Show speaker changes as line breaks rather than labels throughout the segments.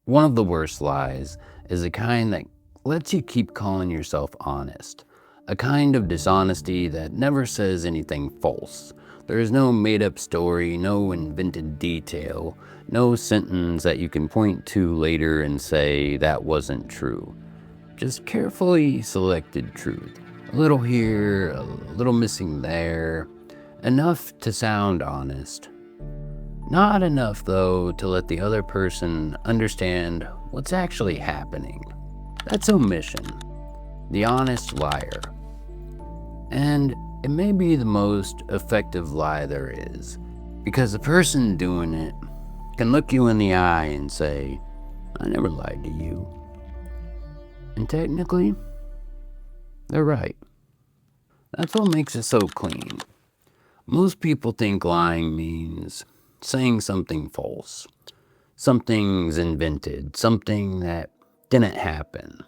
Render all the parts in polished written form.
One of the worst lies is the kind that lets you keep calling yourself honest. A kind of dishonesty that never says anything false. There is no made-up story, no invented detail, no sentence that you can point to later and say that wasn't true. Just carefully selected truth. A little here, a little missing there. Enough to sound honest. Not enough, though, to let the other person understand what's actually happening. That's omission. The honest liar. And it may be the most effective lie there is, because the person doing it can look you in the eye and say, "I never lied to you." And technically, they're right. That's what makes it so clean. Most people think lying means saying something false. Something's invented, something that didn't happen.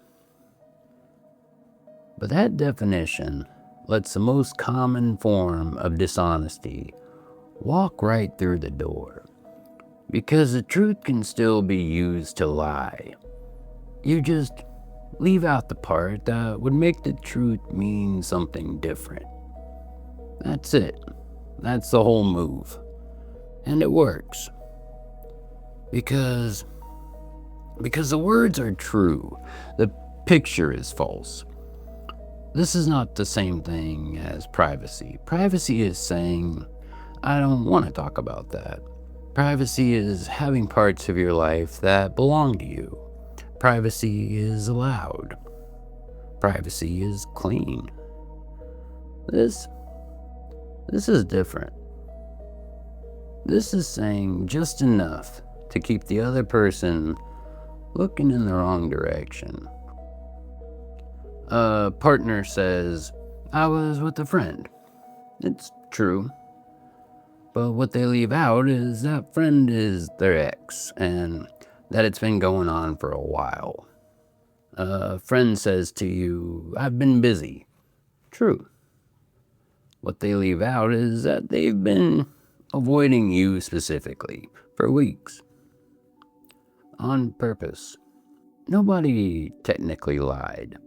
But that definition lets the most common form of dishonesty walk right through the door. Because the truth can still be used to lie. You just leave out the part that would make the truth mean something different. That's it. That's the whole move. And it works. Because the words are true. The picture is false. This is not the same thing as privacy. Privacy is saying, "I don't want to talk about that." Privacy is having parts of your life that belong to you. Privacy is allowed. Privacy is clean. This is different. This is saying just enough to keep the other person looking in the wrong direction. A partner says, "I was with a friend." It's true. But what they leave out is that friend is their ex, and that it's been going on for a while. A friend says to you, "I've been busy." True. What they leave out is that they've been avoiding you specifically for weeks. On purpose. Nobody technically lied.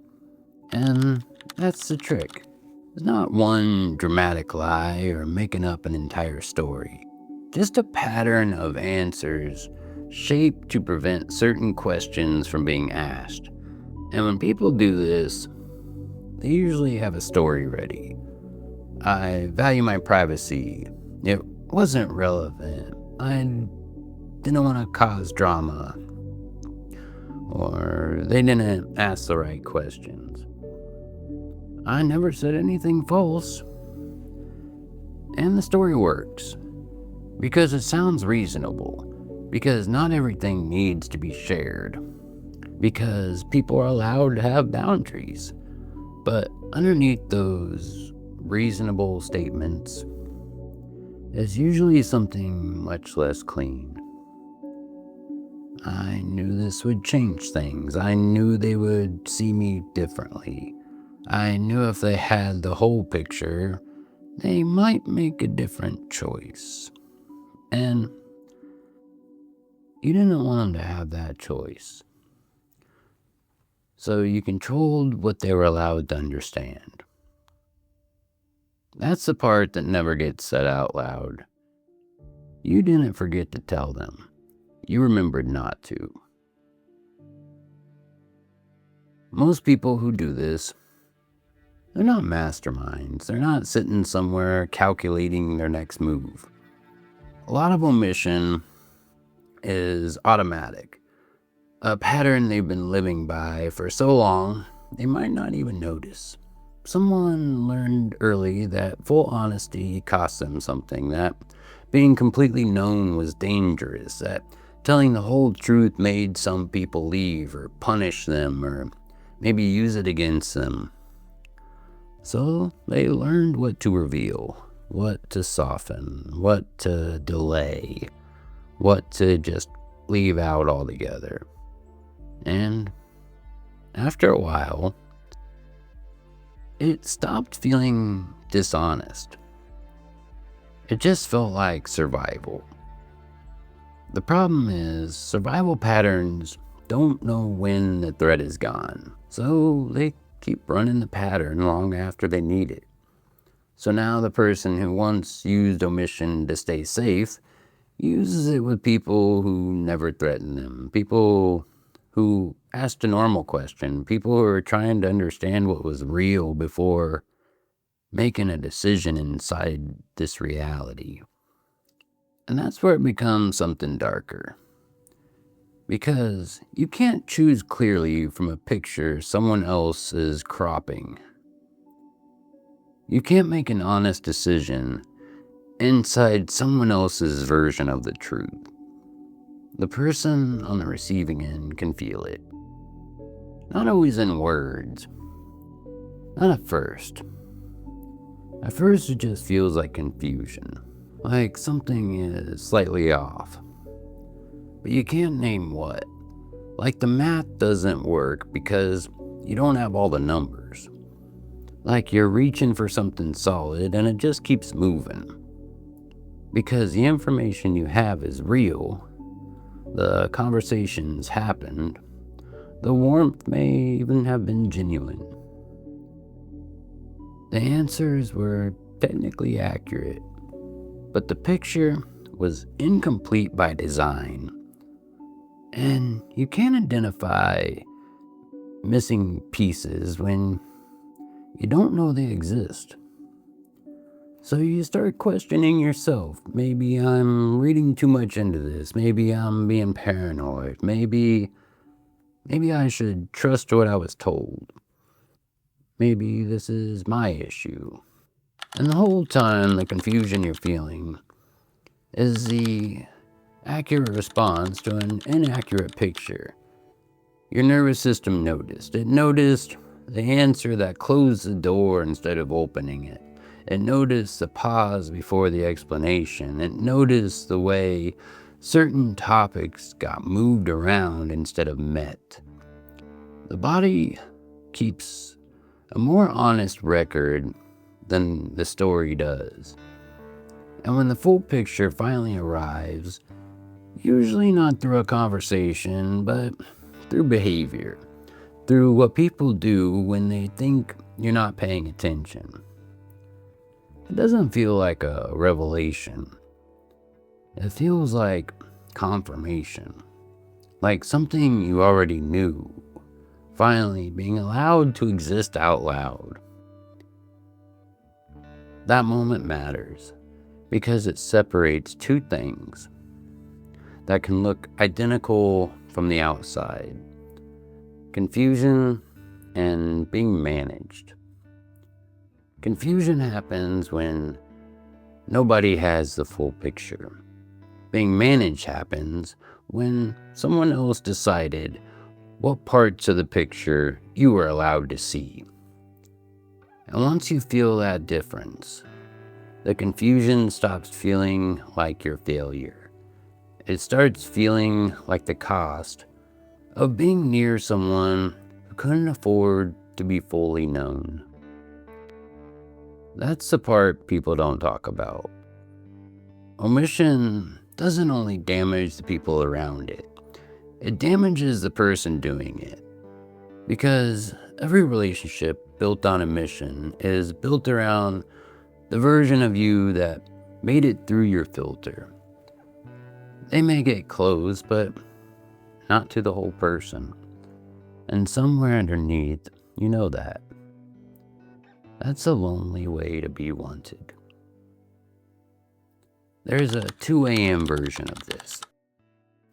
And that's the trick. It's not one dramatic lie or making up an entire story. Just a pattern of answers shaped to prevent certain questions from being asked. And when people do this, they usually have a story ready. "I value my privacy. It wasn't relevant. I didn't want to cause drama." Or "they didn't ask the right questions." "I never said anything false." And the story works. Because it sounds reasonable. Because not everything needs to be shared. Because people are allowed to have boundaries. But underneath those reasonable statements is usually something much less clean. "I knew this would change things. I knew they would see me differently. I knew if they had the whole picture, they might make a different choice." And you didn't want them to have that choice. So you controlled what they were allowed to understand. That's the part that never gets said out loud. You didn't forget to tell them. You remembered not to. Most people who do this, they're not masterminds. They're not sitting somewhere calculating their next move. A lot of omission is automatic. A pattern they've been living by for so long, they might not even notice. Someone learned early that full honesty cost them something, that being completely known was dangerous, that telling the whole truth made some people leave or punish them or maybe use it against them. So they learned what to reveal, what to soften, what to delay, what to just leave out altogether. And after a while, it stopped feeling dishonest. It just felt like survival. The problem is survival patterns don't know when the threat is gone, so they keep running the pattern long after they need it. So now the person who once used omission to stay safe uses it with people who never threaten them, people who asked a normal question, people who are trying to understand what was real before making a decision inside this reality. And that's where it becomes something darker. Because you can't choose clearly from a picture someone else is cropping. You can't make an honest decision inside someone else's version of the truth. The person on the receiving end can feel it. Not always in words. Not at first. At first it just feels like confusion. Like something is slightly off. But you can't name what. Like the math doesn't work because you don't have all the numbers. Like you're reaching for something solid and it just keeps moving. Because the information you have is real. The conversations happened. The warmth may even have been genuine. The answers were technically accurate, but the picture was incomplete by design. And you can't identify missing pieces when you don't know they exist. So you start questioning yourself. Maybe I'm reading too much into this. Maybe I'm being paranoid. Maybe I should trust what I was told. Maybe this is my issue. And the whole time, the confusion you're feeling is the accurate response to an inaccurate picture. Your nervous system noticed. It noticed the answer that closed the door instead of opening it. It noticed the pause before the explanation. It noticed the way certain topics got moved around instead of met. The body keeps a more honest record than the story does. And when the full picture finally arrives, usually not through a conversation, but through behavior, through what people do when they think you're not paying attention. It doesn't feel like a revelation. It feels like confirmation, like something you already knew, finally being allowed to exist out loud. That moment matters because it separates two things that can look identical from the outside: confusion and being managed. Confusion happens when nobody has the full picture. Being managed happens when someone else decided what parts of the picture you were allowed to see. And once you feel that difference, the confusion stops feeling like your failure. It starts feeling like the cost of being near someone who couldn't afford to be fully known. That's the part people don't talk about. Omission doesn't only damage the people around it, it damages the person doing it. Because every relationship built on omission is built around the version of you that made it through your filter. They may get close, but not to the whole person. And somewhere underneath, you know that. That's a lonely way to be wanted. There's a 2 a.m. version of this.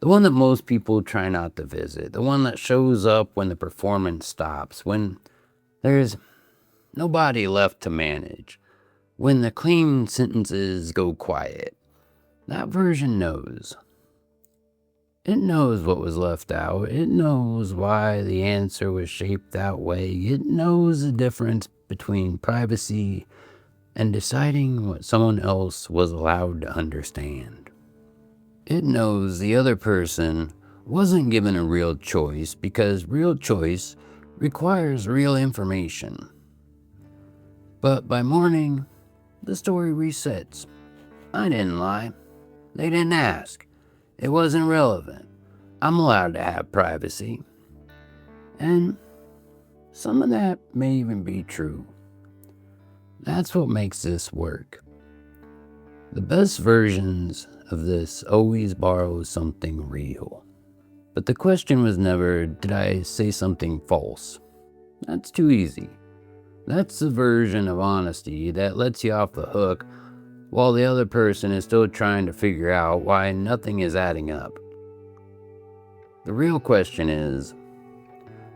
The one that most people try not to visit. The one that shows up when the performance stops. When there's nobody left to manage. When the clean sentences go quiet. That version knows. It knows what was left out. It knows why the answer was shaped that way. It knows the difference between privacy and deciding what someone else was allowed to understand. It knows the other person wasn't given a real choice because real choice requires real information. But by morning, the story resets. I didn't lie. They didn't ask. It wasn't relevant. I'm allowed to have privacy. And some of that may even be true. That's what makes this work. The best versions of this always borrow something real. But the question was never, did I say something false? That's too easy. That's the version of honesty that lets you off the hook while the other person is still trying to figure out why nothing is adding up. The real question is,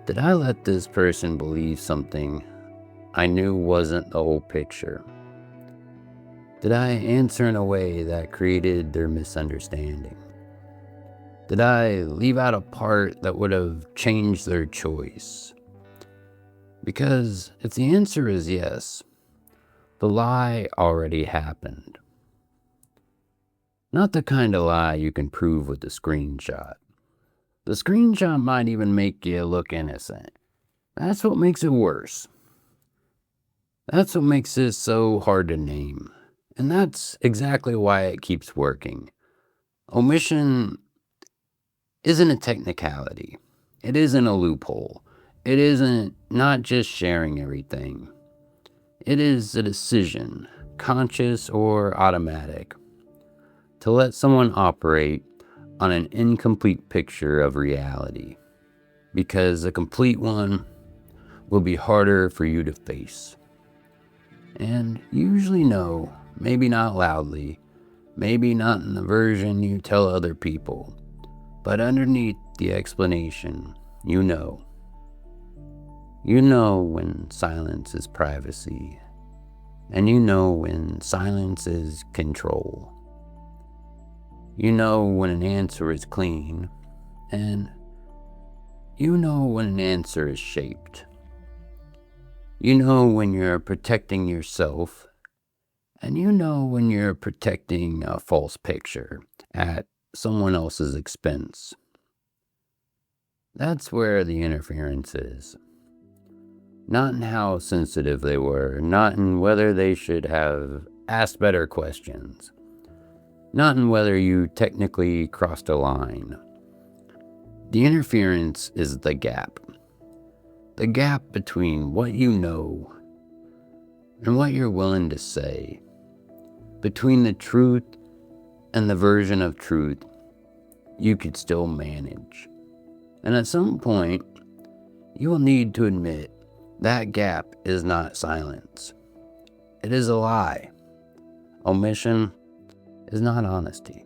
did I let this person believe something I knew wasn't the whole picture? Did I answer in a way that created their misunderstanding? Did I leave out a part that would have changed their choice? Because if the answer is yes, the lie already happened. Not the kind of lie you can prove with a screenshot. The screenshot might even make you look innocent. That's what makes it worse. That's what makes it so hard to name. And that's exactly why it keeps working. Omission isn't a technicality. It isn't a loophole. It isn't not just sharing everything. It is a decision, conscious or automatic, to let someone operate on an incomplete picture of reality, because a complete one will be harder for you to face. And you usually know, maybe not loudly, maybe not in the version you tell other people, but underneath the explanation, you know. You know when silence is privacy, and you know when silence is control. You know when an answer is clean, and you know when an answer is shaped. You know when you're protecting yourself, and you know when you're protecting a false picture at someone else's expense. That's where the interference is. Not in how sensitive they were, not in whether they should have asked better questions, not in whether you technically crossed a line. The interference is the gap between what you know and what you're willing to say, between the truth and the version of truth you could still manage. And at some point, you will need to admit that gap is not silence. It is a lie. Omission is not honesty.